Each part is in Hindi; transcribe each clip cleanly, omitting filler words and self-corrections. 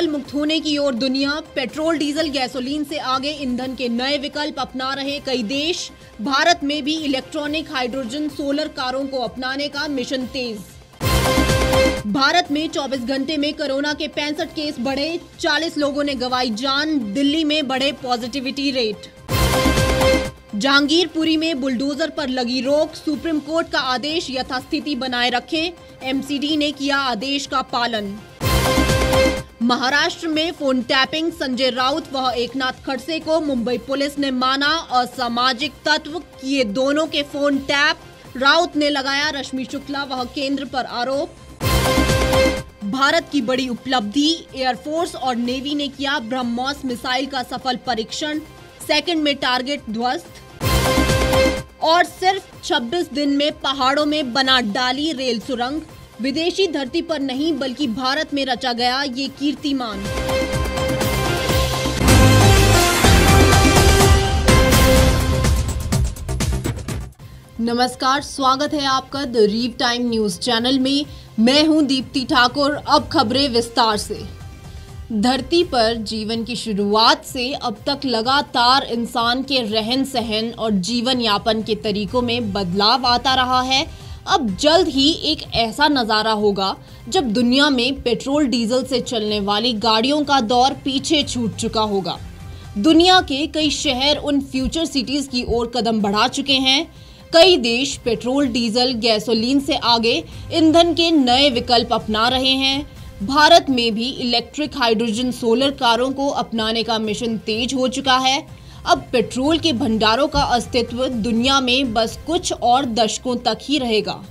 डीजल मुक्त होने की ओर दुनिया। पेट्रोल डीजल गैसोलीन से आगे ईंधन के नए विकल्प अपना रहे कई देश। भारत में भी इलेक्ट्रॉनिक हाइड्रोजन सोलर कारों को अपनाने का मिशन तेज। भारत में 24 घंटे में कोरोना के 65 केस बढ़े, 40 लोगों ने गंवाई जान। दिल्ली में बढ़े पॉजिटिविटी रेट। जहांगीरपुरी में बुलडोजर पर लगी रोक, सुप्रीम कोर्ट का आदेश यथास्थिति बनाए रखें। एमसीडी ने किया आदेश का पालन। महाराष्ट्र में फोन टैपिंग, संजय राउत व एकनाथ खड़से को मुंबई पुलिस ने माना असामाजिक तत्व, किए दोनों के फोन टैप। राउत ने लगाया रश्मि शुक्ला व केंद्र पर आरोप। भारत की बड़ी उपलब्धि, एयरफोर्स और नेवी ने किया ब्रह्मोस मिसाइल का सफल परीक्षण, सेकंड में टारगेट ध्वस्त। और सिर्फ 26 दिन में पहाड़ों में बना डाली रेल सुरंग, विदेशी धरती पर नहीं बल्कि भारत में रचा गया ये कीर्तिमान। नमस्कार, स्वागत है आपका द रीव टाइम न्यूज चैनल में। मैं हूं दीप्ति ठाकुर। अब खबरें विस्तार से। धरती पर जीवन की शुरुआत से अब तक लगातार इंसान के रहन सहन और जीवन यापन के तरीकों में बदलाव आता रहा है। अब जल्द ही एक ऐसा नज़ारा होगा जब दुनिया में पेट्रोल डीजल से चलने वाली गाड़ियों का दौर पीछे छूट चुका होगा। दुनिया के कई शहर उन फ्यूचर सिटीज की ओर कदम बढ़ा चुके हैं। कई देश पेट्रोल डीजल गैसोलीन से आगे ईंधन के नए विकल्प अपना रहे हैं। भारत में भी इलेक्ट्रिक हाइड्रोजन सोलर कारों को अपनाने का मिशन तेज हो चुका है। अब पेट्रोल के भंडारों का अस्तित्व दुनिया में बस कुछ और दशकों तक ही रहेगा।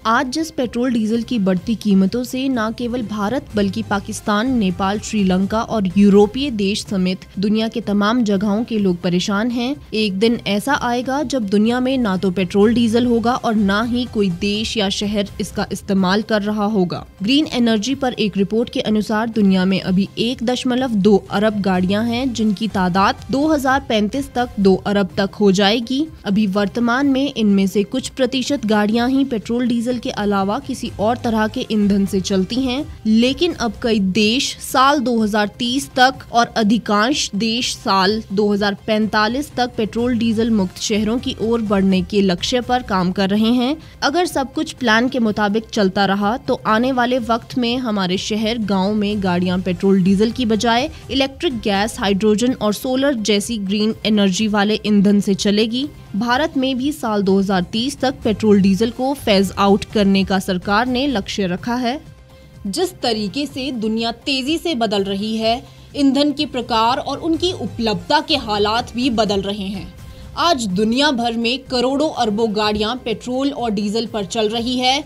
आज जिस पेट्रोल डीजल की बढ़ती कीमतों से न केवल भारत बल्कि पाकिस्तान, नेपाल, श्रीलंका और यूरोपीय देश समेत दुनिया के तमाम जगहों के लोग परेशान हैं। एक दिन ऐसा आएगा जब दुनिया में ना तो पेट्रोल डीजल होगा और ना ही कोई देश या शहर इसका इस्तेमाल कर रहा होगा। ग्रीन एनर्जी पर एक रिपोर्ट के अनुसार दुनिया में अभी 1.2 अरब गाड़ियां हैं, जिनकी तादाद 2035 तक 2 अरब तक हो जाएगी। अभी वर्तमान में इनमें से कुछ प्रतिशत गाड़ियां ही पेट्रोल डीजल के अलावा किसी और तरह के ईंधन से चलती हैं, लेकिन अब कई देश साल 2030 तक और अधिकांश देश साल 2045 तक पेट्रोल डीजल मुक्त शहरों की ओर बढ़ने के लक्ष्य पर काम कर रहे हैं। अगर सब कुछ प्लान के मुताबिक चलता रहा तो आने वाले वक्त में हमारे शहर गाँव में गाड़ियां पेट्रोल डीजल की बजाय इलेक्ट्रिक गैस, हाइड्रोजन और सोलर जैसी ग्रीन एनर्जी वाले ईंधन से चलेगी। भारत में भी साल 2030 तक पेट्रोल डीजल को फेज आउट करने का सरकार ने लक्ष्य रखा है। जिस तरीके से दुनिया तेजी से बदल रही है, ईंधन के प्रकार और उनकी उपलब्धता के हालात भी बदल रहे हैं। आज दुनिया भर में करोड़ों अरबों गाड़ियां पेट्रोल और डीजल पर चल रही है।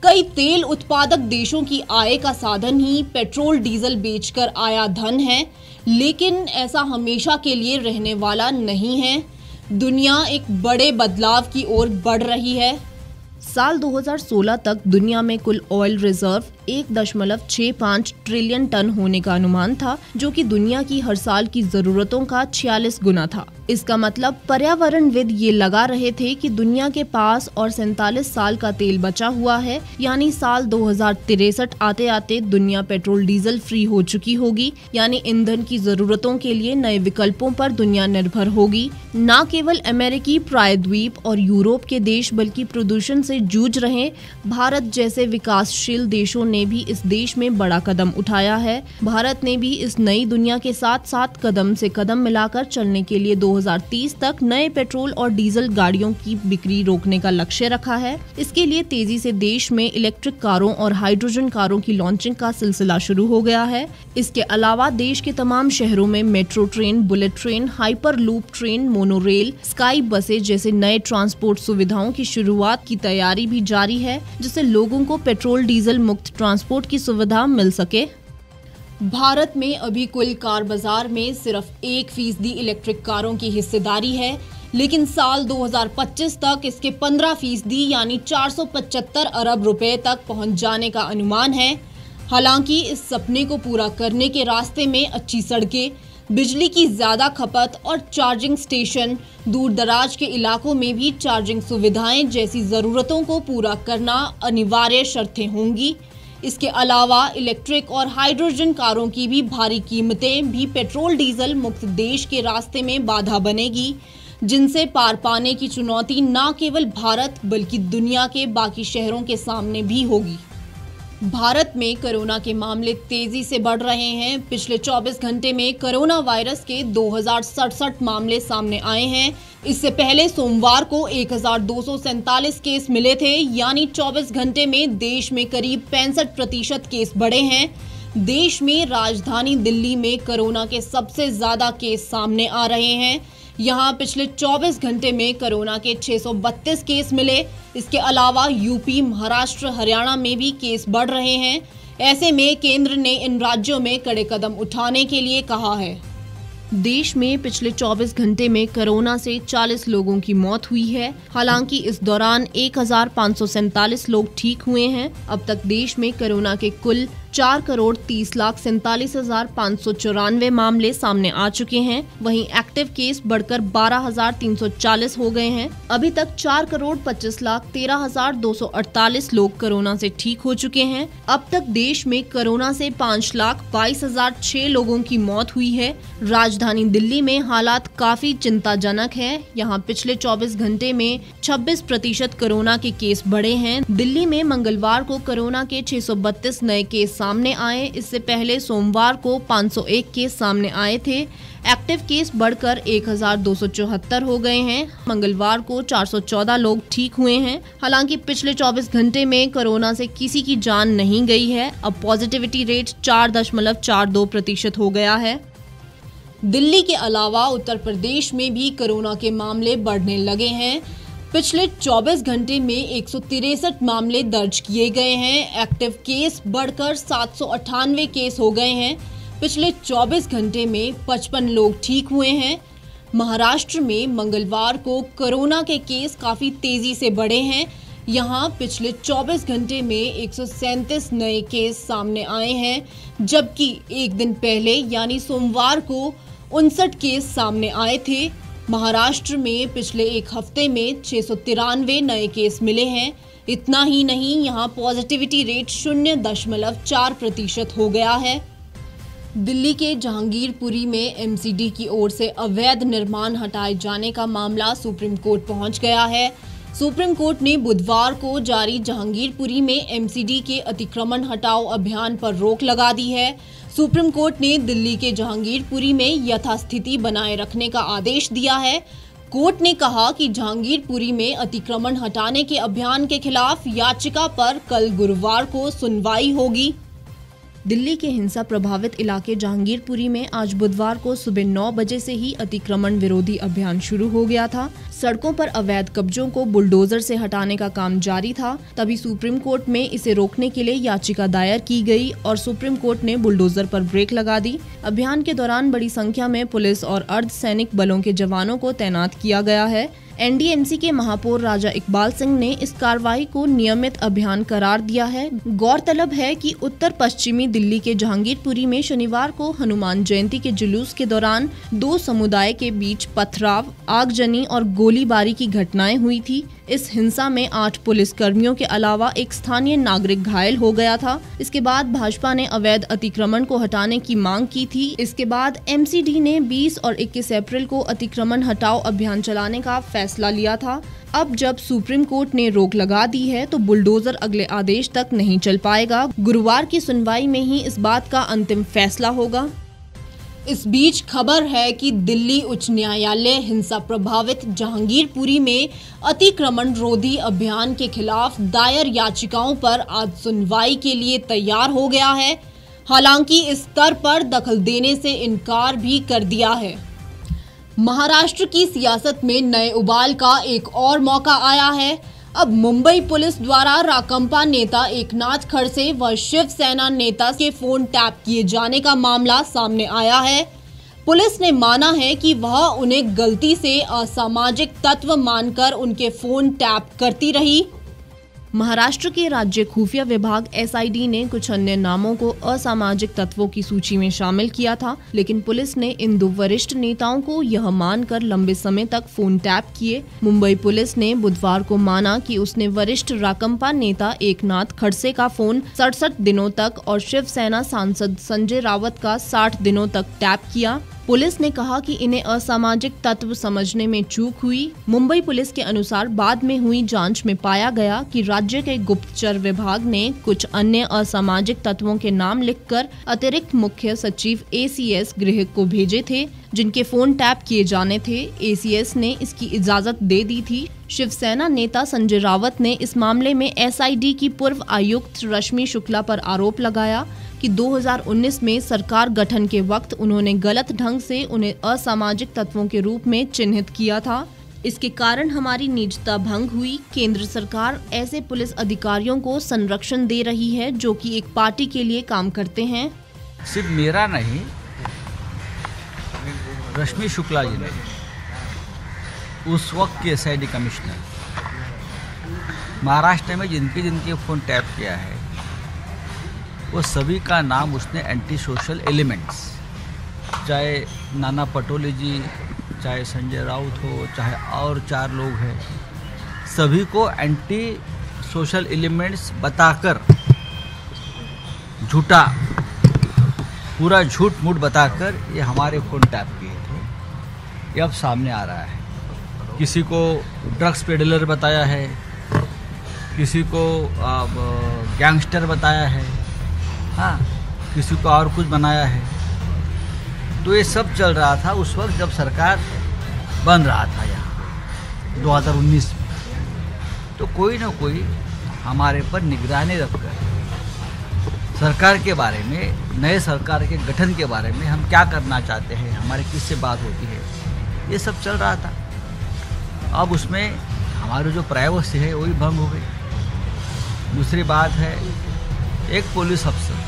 कई तेल उत्पादक देशों की आय का साधन ही पेट्रोल डीजल बेचकर आया धन है, लेकिन ऐसा हमेशा के लिए रहने वाला नहीं है। दुनिया एक बड़े बदलाव की ओर बढ़ रही है। साल 2016 तक दुनिया में कुल ऑयल रिजर्व 1.65 ट्रिलियन टन होने का अनुमान था, जो कि दुनिया की हर साल की जरूरतों का 46 गुना था। इसका मतलब पर्यावरणविद ये लगा रहे थे कि दुनिया के पास और 47 साल का तेल बचा हुआ है, यानी साल 2063 आते आते दुनिया पेट्रोल डीजल फ्री हो चुकी होगी। यानी ईंधन की जरूरतों के लिए नए विकल्पों पर दुनिया निर्भर होगी। न केवल अमेरिकी प्रायद्वीप और यूरोप के देश बल्कि प्रदूषण से जूझ रहे भारत जैसे विकासशील देशों ने भी इस देश में बड़ा कदम उठाया है। भारत ने भी इस नई दुनिया के साथ साथ कदम से कदम मिलाकर चलने के लिए 2030 तक नए पेट्रोल और डीजल गाड़ियों की बिक्री रोकने का लक्ष्य रखा है। इसके लिए तेजी से देश में इलेक्ट्रिक कारों और हाइड्रोजन कारों की लॉन्चिंग का सिलसिला शुरू हो गया है। इसके अलावा देश के तमाम शहरों में metro train, bullet train, hyper loop train, monorail, sky बसें जैसे नए ट्रांसपोर्ट सुविधाओं की शुरुआत की तैयारी भी जारी है, जिससे लोगों को पेट्रोल डीजल मुक्त ट्रांसपोर्ट की सुविधा मिल सके। भारत में अभी कुल कार बाजार में सिर्फ 1% इलेक्ट्रिक कारों की हिस्सेदारी है, लेकिन साल 2025 तक इसके 15% यानी 475 अरब रुपए तक पहुंच जाने का अनुमान है। हालांकि इस सपने को पूरा करने के रास्ते में अच्छी सड़कें, बिजली की ज़्यादा खपत और चार्जिंग स्टेशन, दूर दराज के इलाकों में भी चार्जिंग सुविधाएं जैसी ज़रूरतों को पूरा करना अनिवार्य शर्तें होंगी। इसके अलावा इलेक्ट्रिक और हाइड्रोजन कारों की भी भारी कीमतें भी पेट्रोल डीजल मुक्त देश के रास्ते में बाधा बनेगी, जिनसे पार पाने की चुनौती न केवल भारत बल्कि दुनिया के बाकी शहरों के सामने भी होगी। भारत में कोरोना के मामले तेजी से बढ़ रहे हैं। पिछले 24 घंटे में कोरोना वायरस के 2067 मामले सामने आए हैं। इससे पहले सोमवार को 1247 केस मिले थे, यानी 24 घंटे में देश में करीब 65% केस बढ़े हैं। देश में राजधानी दिल्ली में कोरोना के सबसे ज्यादा केस सामने आ रहे हैं। यहाँ पिछले 24 घंटे में कोरोना के 632 केस मिले। इसके अलावा यूपी, महाराष्ट्र, हरियाणा में भी केस बढ़ रहे हैं। ऐसे में केंद्र ने इन राज्यों में कड़े कदम उठाने के लिए कहा है। देश में पिछले 24 घंटे में कोरोना से 40 लोगों की मौत हुई है। हालांकि इस दौरान 1547 लोग ठीक हुए हैं। अब तक देश में कोरोना के कुल 4,30,47,594 मामले सामने आ चुके हैं। वहीं एक्टिव केस बढ़कर 12,340 हो गए हैं। अभी तक 4,25,13,248 लोग कोरोना से ठीक हो चुके हैं। अब तक देश में कोरोना से 5,22,006 लोगों की मौत हुई है। राजधानी दिल्ली में हालात काफी चिंताजनक है। यहाँ पिछले 24 घंटे में 26% कोरोना के केस बढ़े हैं। दिल्ली में मंगलवार को कोरोना के 632 नए केस सामने आए। इससे पहले सोमवार को 501 केस सामने आए थे। एक्टिव केस बढ़कर 1,274 हो गए हैं। मंगलवार को 414 लोग ठीक हुए हैं। हालांकि पिछले 24 घंटे में कोरोना से किसी की जान नहीं गई है। अब पॉजिटिविटी रेट 4.42% हो गया है। दिल्ली के अलावा उत्तर प्रदेश में भी कोरोना के मामले बढ़ने लगे हैं। पिछले 24 घंटे में 163 मामले दर्ज किए गए हैं। एक्टिव केस बढ़कर 798 केस हो गए हैं। पिछले 24 घंटे में 55 लोग ठीक हुए हैं। महाराष्ट्र में मंगलवार को कोरोना के केस काफ़ी तेज़ी से बढ़े हैं। यहाँ पिछले 24 घंटे में 137 नए केस सामने आए हैं, जबकि एक दिन पहले यानी सोमवार को 59 केस सामने आए थे। महाराष्ट्र में पिछले एक हफ्ते में 693 नए केस मिले हैं। इतना ही नहीं, यहाँ पॉजिटिविटी रेट 0.4% हो गया है। दिल्ली के जहांगीरपुरी में एमसीडी की ओर से अवैध निर्माण हटाए जाने का मामला सुप्रीम कोर्ट पहुंच गया है। सुप्रीम कोर्ट ने बुधवार को जारी जहांगीरपुरी में एमसीडी के अतिक्रमण हटाओ अभियान पर रोक लगा दी है। सुप्रीम कोर्ट ने दिल्ली के जहांगीरपुरी में यथास्थिति बनाए रखने का आदेश दिया है। कोर्ट ने कहा कि जहांगीरपुरी में अतिक्रमण हटाने के अभियान के खिलाफ याचिका पर कल गुरुवार को सुनवाई होगी। दिल्ली के हिंसा प्रभावित इलाके जहांगीरपुरी में आज बुधवार को सुबह 9 बजे से ही अतिक्रमण विरोधी अभियान शुरू हो गया था। सड़कों पर अवैध कब्जों को बुलडोजर से हटाने का काम जारी था। तभी सुप्रीम कोर्ट में इसे रोकने के लिए याचिका दायर की गई और सुप्रीम कोर्ट ने बुलडोजर पर ब्रेक लगा दी। अभियान के दौरान बड़ी संख्या में पुलिस और अर्धसैनिक बलों के जवानों को तैनात किया गया है। एनडीएमसी के महापौर राजा इकबाल सिंह ने इस कार्रवाई को नियमित अभियान करार दिया है। गौरतलब है कि उत्तर पश्चिमी दिल्ली के जहांगीरपुरी में शनिवार को हनुमान जयंती के जुलूस के दौरान 2 समुदाय के बीच पथराव, आगजनी और गोलीबारी की घटनाएं हुई थी। इस हिंसा में 8 पुलिस कर्मियों के अलावा एक स्थानीय नागरिक घायल हो गया था। इसके बाद भाजपा ने अवैध अतिक्रमण को हटाने की मांग की थी। इसके बाद एमसीडी ने 20 और 21 अप्रैल को अतिक्रमण हटाओ अभियान चलाने का फैसला लिया था। अब जब सुप्रीम कोर्ट ने रोक लगा दी है तो बुलडोजर अगले आदेश तक नहीं चल पाएगा। गुरुवार की सुनवाई में ही इस बात का अंतिम फैसला होगा। इस बीच खबर है कि दिल्ली उच्च न्यायालय हिंसा प्रभावित जहांगीरपुरी में अतिक्रमण रोधी अभियान के खिलाफ दायर याचिकाओं पर आज सुनवाई के लिए तैयार हो गया है। हालांकि इस स्तर पर दखल देने से इनकार भी कर दिया है। महाराष्ट्र की सियासत में नए उबाल का एक और मौका आया है। अब मुंबई पुलिस द्वारा राकंपा नेता एकनाथ खड़से व शिवसेना नेता के फोन टैप किए जाने का मामला सामने आया है। पुलिस ने माना है कि वह उन्हें गलती से असामाजिक तत्व मानकर उनके फोन टैप करती रही। महाराष्ट्र के राज्य खुफिया विभाग एसआईडी ने कुछ अन्य नामों को असामाजिक तत्वों की सूची में शामिल किया था, लेकिन पुलिस ने इन 2 वरिष्ठ नेताओं को यह मानकर लंबे समय तक फोन टैप किए। मुंबई पुलिस ने बुधवार को माना कि उसने वरिष्ठ राकंपा नेता एकनाथ खड़से का फोन 67 दिनों तक और शिवसेना सांसद संजय राउत का 60 दिनों तक टैप किया। पुलिस ने कहा कि इन्हें असामाजिक तत्व समझने में चूक हुई। मुंबई पुलिस के अनुसार बाद में हुई जांच में पाया गया कि राज्य के गुप्तचर विभाग ने कुछ अन्य असामाजिक तत्वों के नाम लिखकर अतिरिक्त मुख्य सचिव एसीएस गृह को भेजे थे, जिनके फोन टैप किए जाने थे। एसीएस ने इसकी इजाजत दे दी थी। शिवसेना नेता संजय राउत ने इस मामले में एसआईडी की पूर्व आयुक्त रश्मि शुक्ला पर आरोप लगाया कि 2019 में सरकार गठन के वक्त उन्होंने गलत ढंग से उन्हें असामाजिक तत्वों के रूप में चिन्हित किया था। इसके कारण हमारी निजता भंग हुई। केंद्र सरकार ऐसे पुलिस अधिकारियों को संरक्षण दे रही है जो कि एक पार्टी के लिए काम करते हैं। सिर्फ मेरा नहीं, रश्मि शुक्ला जी ने, उस वक्त के एसआईडी कमिश्नर, महाराष्ट्र में जिनके फोन टैप किया है वो सभी का नाम उसने एंटी सोशल एलिमेंट्स, चाहे नाना पटोले जी, चाहे संजय राउत हो, चाहे और 4 लोग हैं, सभी को एंटी सोशल एलिमेंट्स बताकर, झूठा पूरा झूठ मूठ बताकर ये हमारे फोन टैप किए थे। ये अब सामने आ रहा है। किसी को ड्रग्स पेडलर बताया है, किसी को गैंगस्टर बताया है, हाँ, किसी को और कुछ बनाया है। तो ये सब चल रहा था उस वक्त जब सरकार बन रहा था यहाँ 2019 में। तो कोई ना कोई हमारे पर निगरानी रखकर सरकार के बारे में, नए सरकार के गठन के बारे में, हम क्या करना चाहते हैं, हमारे किससे बात होती है, ये सब चल रहा था। अब उसमें हमारी जो प्राइवेसी है वही भंग हो गई। दूसरी बात है, एक पुलिस अफसर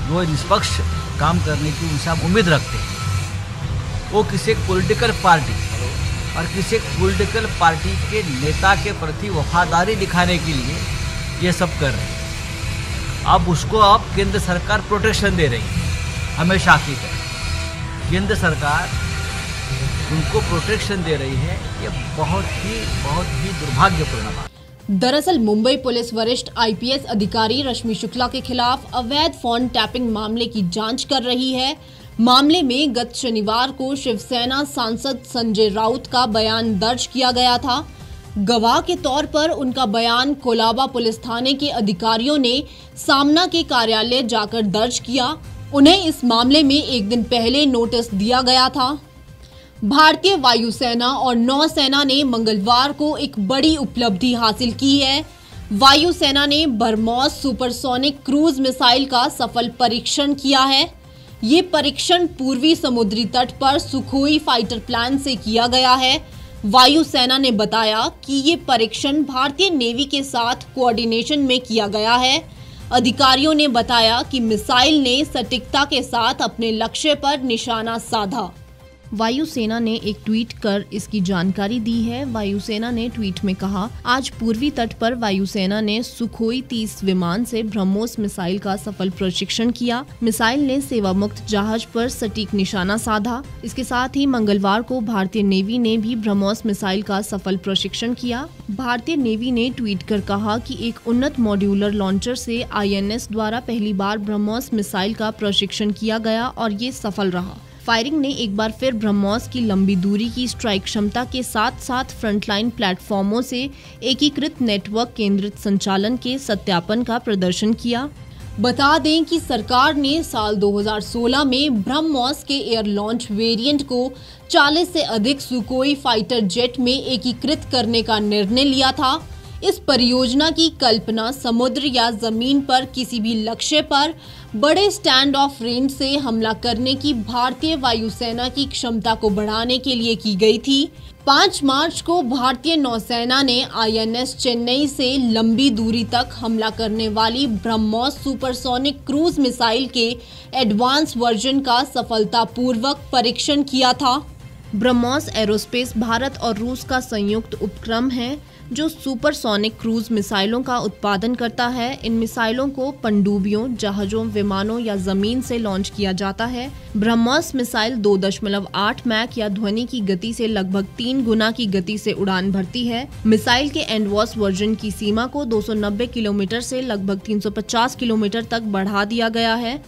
वो निष्पक्ष काम करने की उनसे हम उम्मीद रखते हैं, वो किसी एक पॉलिटिकल पार्टी और किसी एक पॉलिटिकल पार्टी के नेता के प्रति वफादारी दिखाने के लिए ये सब कर रहे हैं। अब उसको अब केंद्र सरकार प्रोटेक्शन दे रही है, हमेशा की तरह केंद्र सरकार उनको प्रोटेक्शन दे रही है। ये बहुत ही दुर्भाग्यपूर्ण बात। दरअसल मुंबई पुलिस वरिष्ठ आईपीएस अधिकारी रश्मि शुक्ला के खिलाफ अवैध फोन टैपिंग मामले की जांच कर रही है। मामले में गत शनिवार को शिवसेना सांसद संजय राउत का बयान दर्ज किया गया था। गवाह के तौर पर उनका बयान कोलाबा पुलिस थाने के अधिकारियों ने सामना के कार्यालय जाकर दर्ज किया। उन्हें इस मामले में एक दिन पहले नोटिस दिया गया था। भारतीय वायुसेना और नौसेना ने मंगलवार को एक बड़ी उपलब्धि हासिल की है। वायुसेना ने ब्रह्मोस सुपरसोनिक क्रूज मिसाइल का सफल परीक्षण किया है। ये परीक्षण पूर्वी समुद्री तट पर सुखोई फाइटर प्लान से किया गया है। वायुसेना ने बताया कि ये परीक्षण भारतीय नेवी के साथ कोऑर्डिनेशन में किया गया है। अधिकारियों ने बताया कि मिसाइल ने सटीकता के साथ अपने लक्ष्य पर निशाना साधा। वायुसेना ने एक ट्वीट कर इसकी जानकारी दी है। वायुसेना ने ट्वीट में कहा, आज पूर्वी तट पर वायुसेना ने सुखोई 30 विमान से ब्रह्मोस मिसाइल का सफल प्रशिक्षण किया। मिसाइल ने सेवा मुक्त जहाज पर सटीक निशाना साधा। इसके साथ ही मंगलवार को भारतीय नेवी ने भी ब्रह्मोस मिसाइल का सफल प्रशिक्षण किया। भारतीय नेवी ने ट्वीट कर कहा कि एक उन्नत मॉड्यूलर लॉन्चर से आईएनएस द्वारा पहली बार ब्रह्मोस मिसाइल का प्रशिक्षण किया गया और ये सफल रहा। फायरिंग ने एक बार फिर ब्रह्मोस की लंबी दूरी की स्ट्राइक क्षमता के साथ साथ फ्रंटलाइन प्लेटफॉर्मों से एकीकृत नेटवर्क केंद्रित संचालन के सत्यापन का प्रदर्शन किया। बता दें कि सरकार ने साल 2016 में ब्रह्मोस के एयर लॉन्च वेरिएंट को 40 से अधिक सुखोई फाइटर जेट में एकीकृत करने का निर्णय लिया था। इस परियोजना की कल्पना समुद्र या जमीन पर किसी भी लक्ष्य पर बड़े स्टैंड ऑफ रेंज से हमला करने की भारतीय वायुसेना की क्षमता को बढ़ाने के लिए की गई थी। 5 मार्च को भारतीय नौसेना ने आईएनएस चेन्नई से लंबी दूरी तक हमला करने वाली ब्रह्मोस सुपरसोनिक क्रूज मिसाइल के एडवांस वर्जन का सफलतापूर्वक परीक्षण किया था। ब्रह्मोस एरोस्पेस भारत और रूस का संयुक्त उपक्रम है। जो सुपरसोनिक क्रूज मिसाइलों का उत्पादन करता है। इन मिसाइलों को पनडुब्बियों, जहाजों, विमानों या जमीन से लॉन्च किया जाता है। ब्रह्मोस मिसाइल 2.8 मैक या ध्वनि की गति से लगभग 3 गुना की गति से उड़ान भरती है। मिसाइल के एडवांस वर्जन की सीमा को 290 किलोमीटर से लगभग 350 किलोमीटर तक बढ़ा दिया गया है।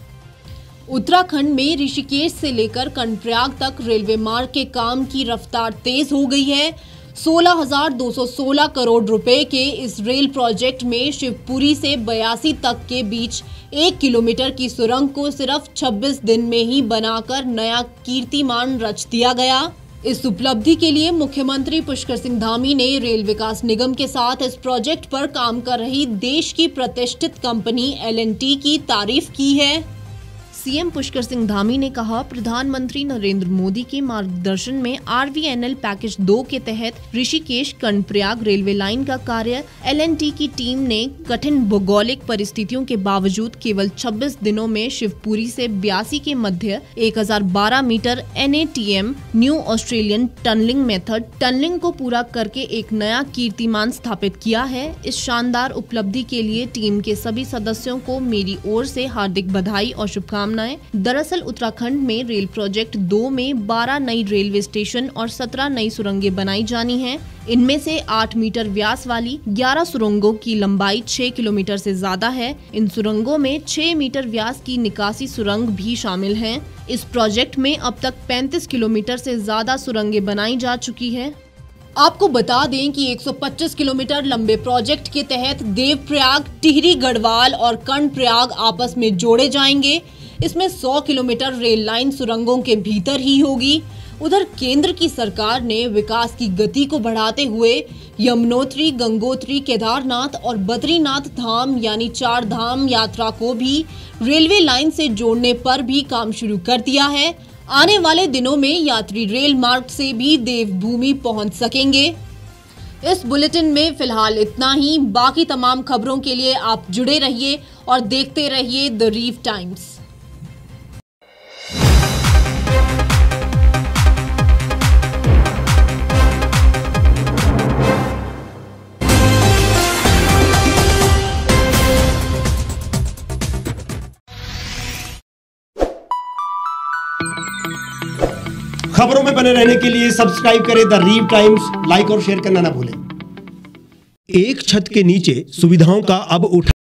उत्तराखंड में ऋषिकेश से लेकर कर्णप्रयाग तक रेलवे मार्ग के काम की रफ्तार तेज हो गई है। 16,216 करोड़ रुपए के इस रेल प्रोजेक्ट में शिवपुरी से बयासी तक के बीच 1 किलोमीटर की सुरंग को सिर्फ 26 दिन में ही बनाकर नया कीर्तिमान रच दिया गया। इस उपलब्धि के लिए मुख्यमंत्री पुष्कर सिंह धामी ने रेल विकास निगम के साथ इस प्रोजेक्ट पर काम कर रही देश की प्रतिष्ठित कंपनी L&T की तारीफ की है। सीएम पुष्कर सिंह धामी ने कहा, प्रधानमंत्री नरेंद्र मोदी के मार्गदर्शन में RVNL पैकेज 2 के तहत ऋषिकेश कर्णप्रयाग रेलवे लाइन का कार्य L&T की टीम ने कठिन भौगोलिक परिस्थितियों के बावजूद केवल 26 दिनों में शिवपुरी से ब्यासी के मध्य 1012 metre NATM new Australian tunnelling method tunnelling को पूरा करके एक नया कीर्तिमान स्थापित किया है। इस शानदार उपलब्धि के लिए टीम के सभी सदस्यों को मेरी ओर से हार्दिक बधाई और शुभकामनाएं। दरअसल उत्तराखंड में रेल प्रोजेक्ट 2 में 12 नई रेलवे स्टेशन और 17 नई सुरंगें बनाई जानी हैं। इनमें से 8 मीटर व्यास वाली 11 सुरंगों की लंबाई 6 किलोमीटर से ज्यादा है। इन सुरंगों में 6 मीटर व्यास की निकासी सुरंग भी शामिल हैं। इस प्रोजेक्ट में अब तक 35 किलोमीटर से ज्यादा सुरंगें बनाई जा चुकी है। आपको बता दें कि 125 किलोमीटर लंबे प्रोजेक्ट के तहत देवप्रयाग, टिहरी गढ़वाल और कर्णप्रयाग आपस में जोड़े जाएंगे। इसमें 100 किलोमीटर रेल लाइन सुरंगों के भीतर ही होगी। उधर केंद्र की सरकार ने विकास की गति को बढ़ाते हुए यमुनोत्री, गंगोत्री, केदारनाथ और बद्रीनाथ धाम यानी 4 धाम यात्रा को भी रेलवे लाइन से जोड़ने पर भी काम शुरू कर दिया है। आने वाले दिनों में यात्री रेल मार्ग से भी देवभूमि पहुंच सकेंगे। इस बुलेटिन में फिलहाल इतना ही। बाकी तमाम खबरों के लिए आप जुड़े रहिए और देखते रहिए द रीव टाइम्स। खबरों में बने रहने के लिए सब्सक्राइब करें द रीव टाइम्स। लाइक और शेयर करना ना भूलें। एक छत के नीचे सुविधाओं का अब उठा